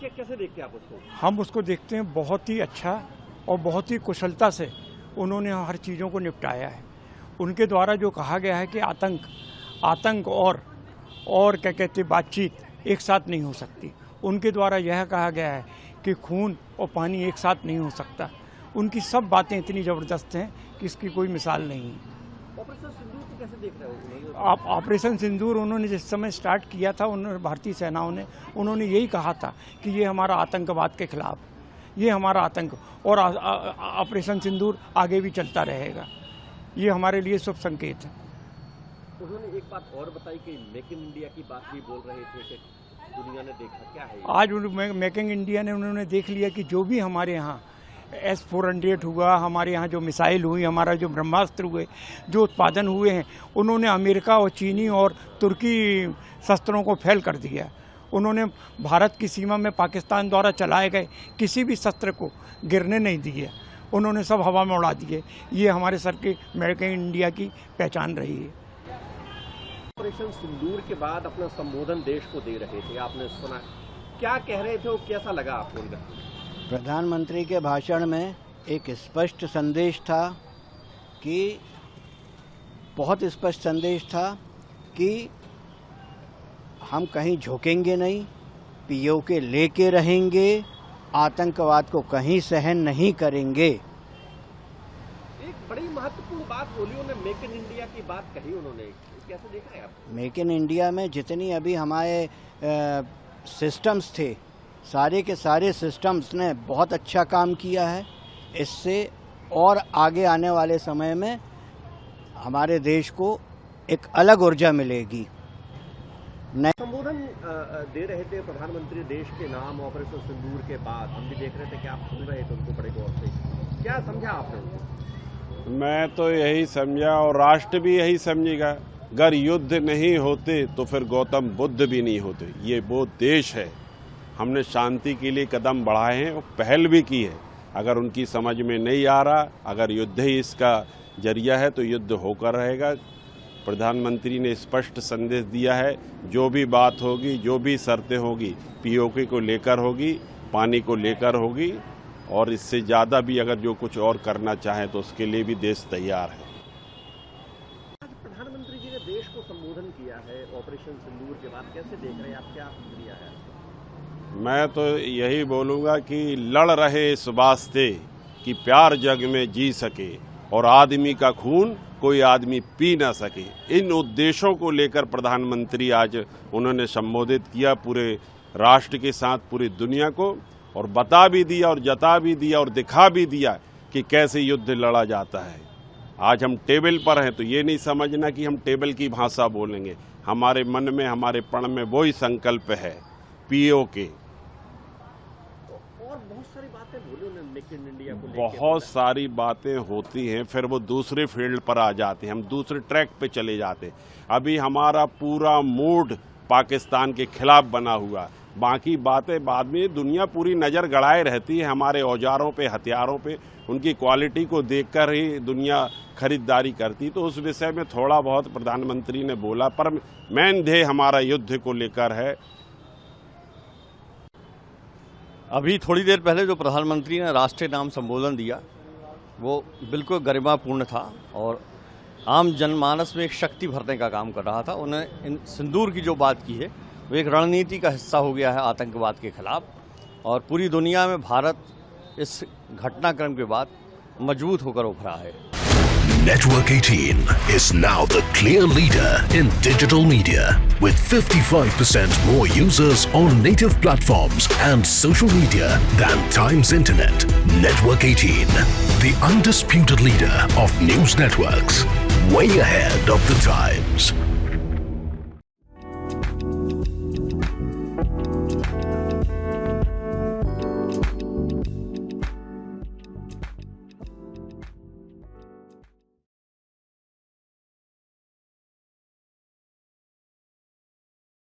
कैसे देखते हैं आप उसको? हम उसको देखते हैं बहुत ही अच्छा और बहुत ही कुशलता से उन्होंने हर चीज़ों को निपटाया है। उनके द्वारा जो कहा गया है कि आतंक और क्या कहते बातचीत एक साथ नहीं हो सकती, उनके द्वारा यह कहा गया है कि खून और पानी एक साथ नहीं हो सकता। उनकी सब बातें इतनी ज़बरदस्त हैं कि इसकी कोई मिसाल नहीं है। ऑपरेशन सिंदूर को कैसे देख रहे हो? ऑपरेशन सिंदूर उन्होंने जिस समय स्टार्ट किया था, उन्होंने भारतीय सेनाओं ने उन्होंने यही कहा था कि ये हमारा आतंकवाद के खिलाफ, ये हमारा आतंक, और ऑपरेशन सिंदूर आगे भी चलता रहेगा। ये हमारे लिए शुभ संकेत है। उन्होंने एक बात और बताई कि मेक इन इंडिया की बात भी बोल रहे थे कि दुनिया ने देखा, क्या है आज मेक इन इंडिया ने उन्होंने देख लिया कि जो भी हमारे यहाँ S-400 हुआ, हमारे यहाँ जो मिसाइल हुई, हमारा जो ब्रह्मास्त्र हुए, जो उत्पादन हुए हैं, उन्होंने अमेरिका और चीनी और तुर्की शस्त्रों को फेल कर दिया। उन्होंने भारत की सीमा में पाकिस्तान द्वारा चलाए गए किसी भी शस्त्र को गिरने नहीं दिए, उन्होंने सब हवा में उड़ा दिए। ये हमारे सर के मेक इन इंडिया की पहचान रही है। ऑपरेशन सिंदूर के बाद अपना संबोधन देश को दे रहे थे, आपने सुना, क्या कह रहे थे और कैसा लगा आपको उनका? प्रधानमंत्री के भाषण में एक स्पष्ट संदेश था कि बहुत स्पष्ट संदेश था कि हम कहीं झुकेंगे नहीं, पीओके लेके रहेंगे, आतंकवाद को कहीं सहन नहीं करेंगे। एक बड़ी महत्वपूर्ण बात बोली उन्होंने, मेक इन इंडिया की बात कही उन्होंने, कैसे देख रहे हैं आप? मेक इन इंडिया में जितनी अभी हमारे सिस्टम्स थे, सारे के सारे सिस्टम्स ने बहुत अच्छा काम किया है। इससे और आगे आने वाले समय में हमारे देश को एक अलग ऊर्जा मिलेगी। संबोधन दे रहे थे प्रधानमंत्री देश के नाम ऑपरेशन सिंदूर के बाद, हम भी देख रहे थे कि आप सुन रहे थे उनको बड़े गौर से, क्या समझा आपने उनको? मैं तो यही समझा और राष्ट्र भी यही समझेगा, अगर युद्ध नहीं होते तो फिर गौतम बुद्ध भी नहीं होते। ये वो देश है, हमने शांति के लिए कदम बढ़ाए हैं और पहल भी की है। अगर उनकी समझ में नहीं आ रहा, अगर युद्ध ही इसका जरिया है तो युद्ध होकर रहेगा। प्रधानमंत्री ने स्पष्ट संदेश दिया है, जो भी बात होगी, जो भी शर्तें होगी, पीओके को लेकर होगी, पानी को लेकर होगी, और इससे ज़्यादा भी अगर जो कुछ और करना चाहे तो उसके लिए भी देश तैयार है। प्रधानमंत्री जी ने देश को संबोधन किया है ऑपरेशन सिंदूर के बाद, कैसे देख रहे हैं आप, क्या प्रक्रिया है? मैं तो यही बोलूँगा कि लड़ रहे इस वास्ते कि प्यार जग में जी सके और आदमी का खून कोई आदमी पी ना सके। इन उद्देश्यों को लेकर प्रधानमंत्री आज उन्होंने संबोधित किया पूरे राष्ट्र के साथ, पूरी दुनिया को, और बता भी दिया और जता भी दिया और दिखा भी दिया कि कैसे युद्ध लड़ा जाता है। आज हम टेबल पर हैं तो ये नहीं समझना कि हम टेबल की भाषा बोलेंगे। हमारे मन में, हमारे प्रण में वही संकल्प है, पीओके। और बहुत सारी बातें बोली उन्होंने मेक इन इंडिया को लेकर। बहुत सारी बातें होती हैं, फिर वो दूसरे फील्ड पर आ जाते हैं, हम दूसरे ट्रैक पे चले जाते हैं। अभी हमारा पूरा मूड पाकिस्तान के खिलाफ बना हुआ, बाकी बातें बाद में। दुनिया पूरी नज़र गड़ाए रहती है हमारे औजारों पे, हथियारों पे, उनकी क्वालिटी को देखकर ही दुनिया खरीदारी करती। तो उस विषय में थोड़ा बहुत प्रधानमंत्री ने बोला, पर मेन ध्येय हमारा युद्ध को लेकर है। अभी थोड़ी देर पहले जो प्रधानमंत्री ने राष्ट्रीय नाम संबोधन दिया वो बिल्कुल गरिमापूर्ण था और आम जनमानस में एक शक्ति भरने का काम कर रहा था। उन्होंने इन सिंदूर की जो बात की है वो एक रणनीति का हिस्सा हो गया है आतंकवाद के खिलाफ, और पूरी दुनिया में भारत इस घटनाक्रम के बाद मजबूत होकर उभरा है। Network 18 is now the clear leader in digital media with 55% more users on native platforms and social media than Times Internet. Network 18, the undisputed leader of news networks, way ahead of the times.